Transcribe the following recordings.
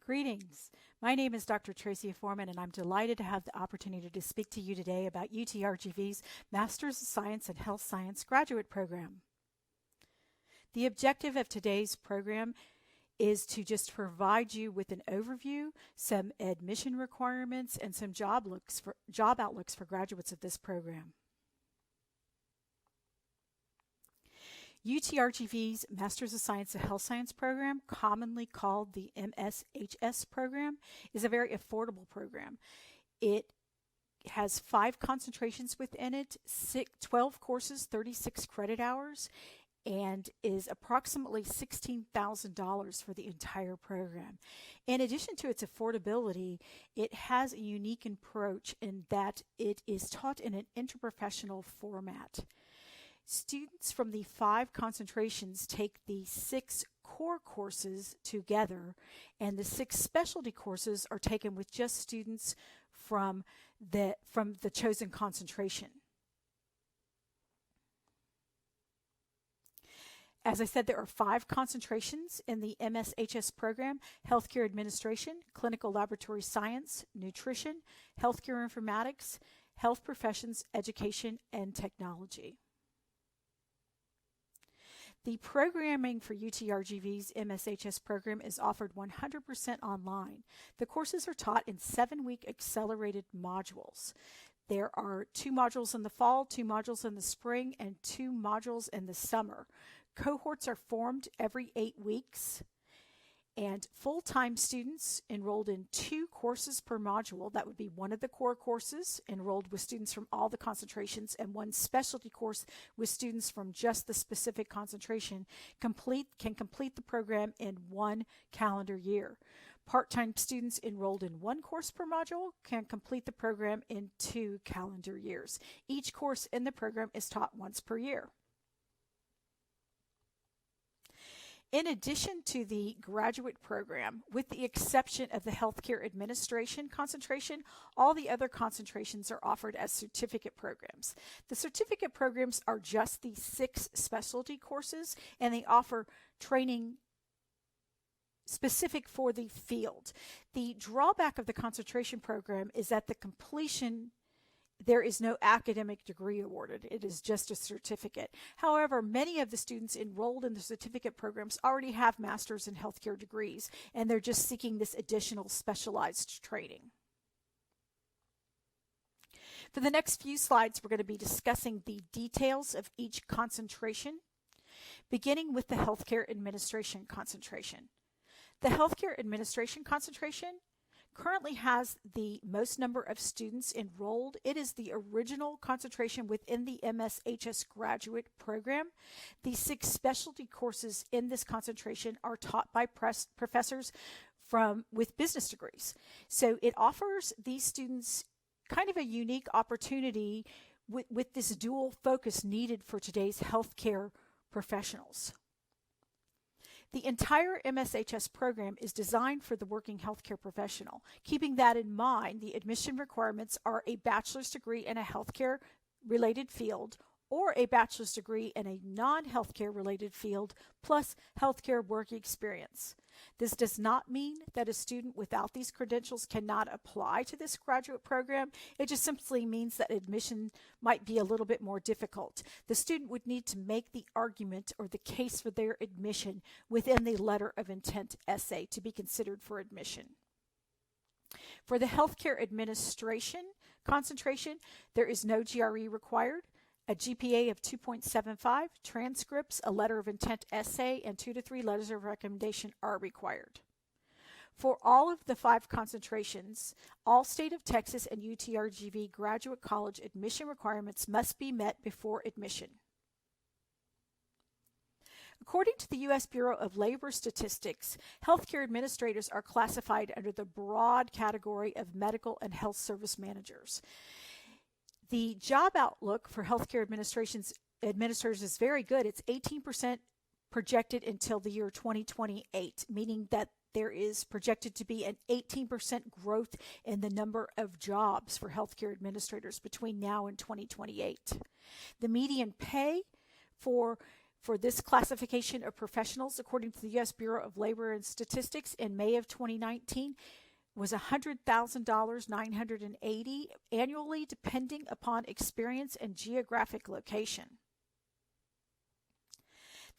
Greetings. My name is Dr. Tracy Foreman, and I'm delighted to have the opportunity to speak to you today about UTRGV's Master's of Science in Health Science graduate program. The objective of today's program is to just provide you with an overview, some admission requirements, and some job outlooks for graduates of this program. UTRGV's Masters of Science in Health Science program, commonly called the MSHS program, is a very affordable program. It has 5 concentrations within it, 12 courses, 36 credit hours, and is approximately $16,000 for the entire program. In addition to its affordability, it has a unique approach in that it is taught in an interprofessional format. Students from the 5 concentrations take the 6 core courses together, and the 6 specialty courses are taken with just students from the chosen concentration. As I said, there are 5 concentrations in the MSHS program: Healthcare Administration, Clinical Laboratory Science, Nutrition, Healthcare Informatics, Health Professions, Education, and Technology. The programming for UTRGV's MSHS program is offered 100% online. The courses are taught in 7-week accelerated modules. There are 2 modules in the fall, 2 modules in the spring, and 2 modules in the summer. Cohorts are formed every 8 weeks, and full-time students enrolled in 2 courses per module. That would be one of the core courses enrolled with students from all the concentrations, and one specialty course with students from just the specific concentration can complete the program in 1 calendar year. Part-time students enrolled in 1 course per module can complete the program in 2 calendar years. Each course in the program is taught once per year. In addition to the graduate program, with the exception of the Healthcare Administration concentration, all the other concentrations are offered as certificate programs. The certificate programs are just the 6 specialty courses, and they offer training specific for the field. The drawback of the concentration program is that the completion there is no academic degree awarded. It is just a certificate. However, many of the students enrolled in the certificate programs already have master's in healthcare degrees, and they're just seeking this additional specialized training. For the next few slides, we're going to be discussing the details of each concentration, beginning with the Healthcare Administration concentration. The Healthcare Administration concentration currently has the most number of students enrolled. It is the original concentration within the MSHS graduate program. The 6 specialty courses in this concentration are taught by professors with business degrees. So it offers these students kind of a unique opportunity with this dual focus needed for today's healthcare professionals. The entire MSHS program is designed for the working healthcare professional. Keeping that in mind, the admission requirements are a bachelor's degree in a healthcare related field or a bachelor's degree in a non-healthcare related field plus healthcare work experience. This does not mean that a student without these credentials cannot apply to this graduate program. It just simply means that admission might be a little bit more difficult. The student would need to make the argument or the case for their admission within the letter of intent essay to be considered for admission. For the Healthcare Administration concentration, there is no GRE required. A GPA of 2.75, transcripts, a letter of intent essay, and 2 to 3 letters of recommendation are required. For all of the 5 concentrations, all State of Texas and UTRGV graduate college admission requirements must be met before admission. According to the U.S. Bureau of Labor Statistics, healthcare administrators are classified under the broad category of medical and health service managers. The job outlook for healthcare administrators is very good. It's 18% projected until the year 2028, meaning that there is projected to be an 18% growth in the number of jobs for healthcare administrators between now and 2028. The median pay for for this classification of professionals, according to the U.S. Bureau of Labor and Statistics, in May of 2019 was $100,000, $980 annually, depending upon experience and geographic location.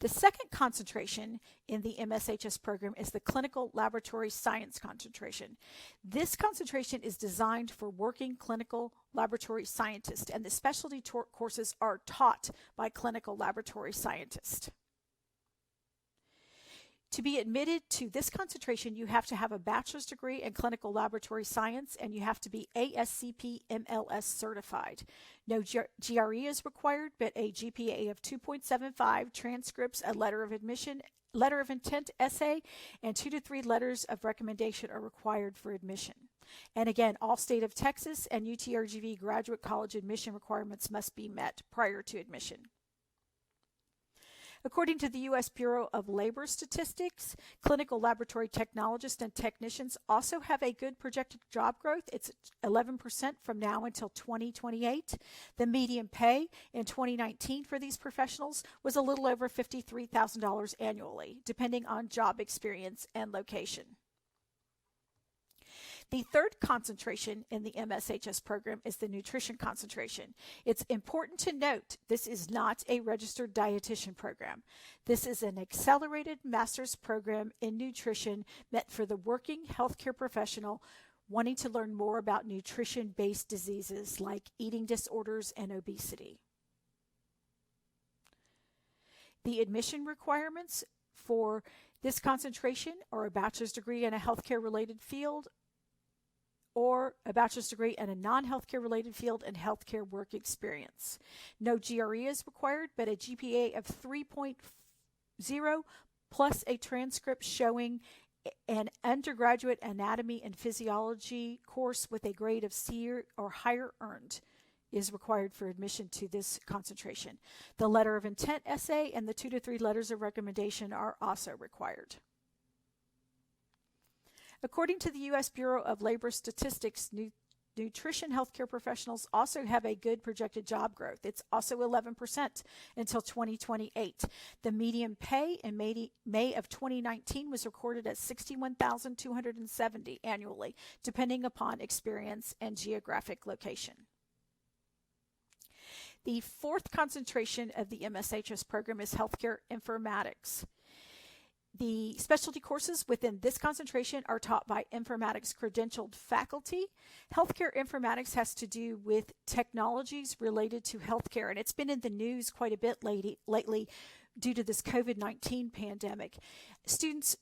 The second concentration in the MSHS program is the clinical laboratory science concentration. This concentration is designed for working clinical laboratory scientists, and the specialty courses are taught by clinical laboratory scientists. To be admitted to this concentration, you have to have a bachelor's degree in clinical laboratory science, and you have to be ASCP MLS certified. No GRE is required, but a GPA of 2.75, transcripts, a letter of admission, letter of intent essay, and 2 to 3 letters of recommendation are required for admission. And again, all state of Texas and UTRGV graduate college admission requirements must be met prior to admission. According to the U.S. Bureau of Labor Statistics, clinical laboratory technologists and technicians also have a good projected job growth. It's 11% from now until 2028. The median pay in 2019 for these professionals was a little over $53,000 annually, depending on job experience and location. The third concentration in the MSHS program is the nutrition concentration. It's important to note this is not a registered dietitian program. This is an accelerated master's program in nutrition meant for the working healthcare professional wanting to learn more about nutrition-based diseases like eating disorders and obesity. The admission requirements for this concentration are a bachelor's degree in a healthcare-related field, or a bachelor's degree in a non-healthcare related field and healthcare work experience. No GRE is required, but a GPA of 3.0 plus a transcript showing an undergraduate anatomy and physiology course with a grade of C or higher earned is required for admission to this concentration. The letter of intent essay and the 2 to 3 letters of recommendation are also required. According to the U.S. Bureau of Labor Statistics, nutrition healthcare professionals also have a good projected job growth. It's also 11% until 2028. The median pay in May of 2019 was recorded at $61,270 annually, depending upon experience and geographic location. The fourth concentration of the MSHS program is healthcare informatics. The specialty courses within this concentration are taught by informatics credentialed faculty. Healthcare informatics has to do with technologies related to healthcare, and it's been in the news quite a bit lately due to this COVID-19 pandemic. Students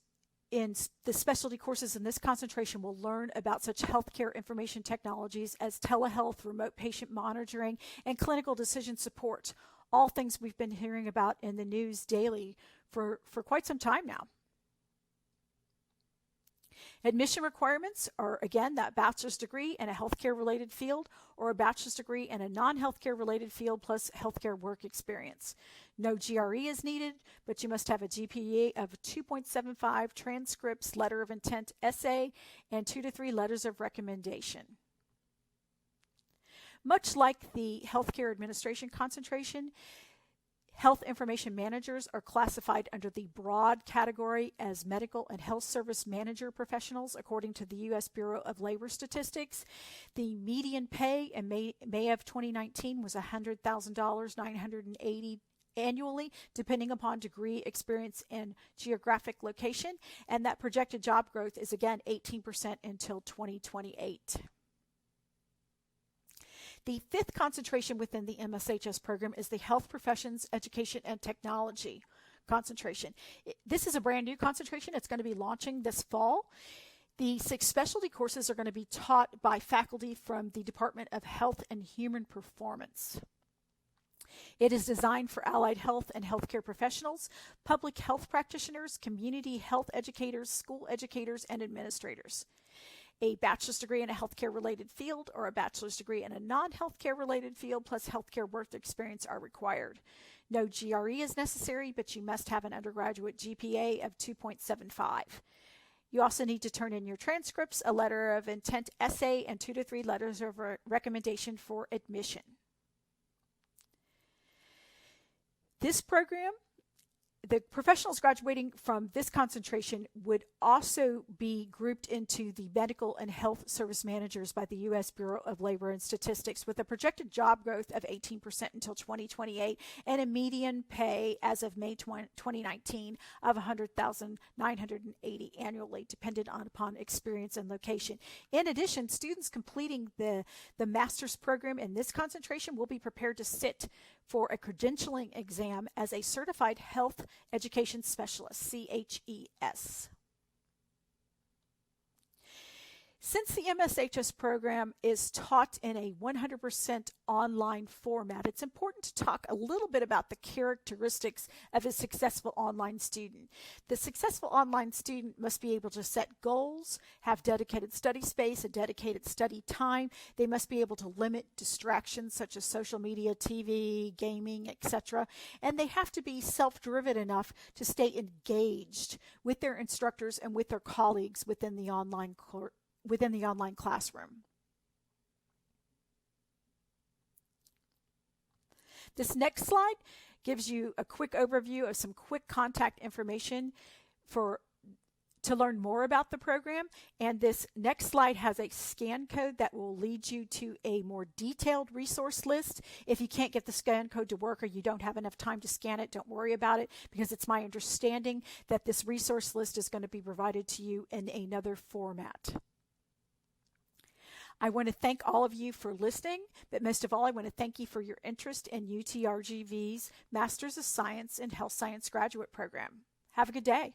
in the specialty courses in this concentration will learn about such healthcare information technologies as telehealth, remote patient monitoring, and clinical decision support. All things we've been hearing about in the news daily for quite some time now. Admission requirements are, again, that bachelor's degree in a healthcare related field or a bachelor's degree in a non-healthcare related field plus healthcare work experience. No GRE is needed, but you must have a GPA of 2.75, transcripts, letter of intent essay, and 2 to 3 letters of recommendation. Much like the healthcare administration concentration, health information managers are classified under the broad category as medical and health service manager professionals, according to the U.S. Bureau of Labor Statistics. The median pay in May of 2019 was $100,000, $980 annually, depending upon degree, experience, and geographic location. And that projected job growth is, again, 18% until 2028. The fifth concentration within the MSHS program is the Health Professions, Education, and Technology concentration. This is a brand new concentration. It's going to be launching this fall. The 6 specialty courses are going to be taught by faculty from the Department of Health and Human Performance. It is designed for allied health and healthcare professionals, public health practitioners, community health educators, school educators, and administrators. A bachelor's degree in a healthcare-related field or a bachelor's degree in a non-healthcare related field plus healthcare work experience are required. No GRE is necessary, but you must have an undergraduate GPA of 2.75. You also need to turn in your transcripts, a letter of intent essay, and 2 to 3 letters of recommendation for admission. This program The professionals graduating from this concentration would also be grouped into the medical and health service managers by the U.S. Bureau of Labor and Statistics, with a projected job growth of 18% until 2028 and a median pay as of May 2019 of $100,980 annually, dependent upon experience and location. In addition, students completing the master's program in this concentration will be prepared to sit for a credentialing exam as a certified health education specialist, CHES. Since the MSHS program is taught in a 100% online format, it's important to talk a little bit about the characteristics of a successful online student. The successful online student must be able to set goals, have dedicated study space, a dedicated study time. They must be able to limit distractions such as social media, TV, gaming, etc. And they have to be self-driven enough to stay engaged with their instructors and with their colleagues within the online classroom. This next slide gives you a quick overview of some quick contact information to learn more about the program, and this next slide has a scan code that will lead you to a more detailed resource list. If you can't get the scan code to work or you don't have enough time to scan it, don't worry about it, because it's my understanding that this resource list is going to be provided to you in another format. I want to thank all of you for listening, but most of all, I want to thank you for your interest in UTRGV's Masters of Science in Health Science graduate program. Have a good day.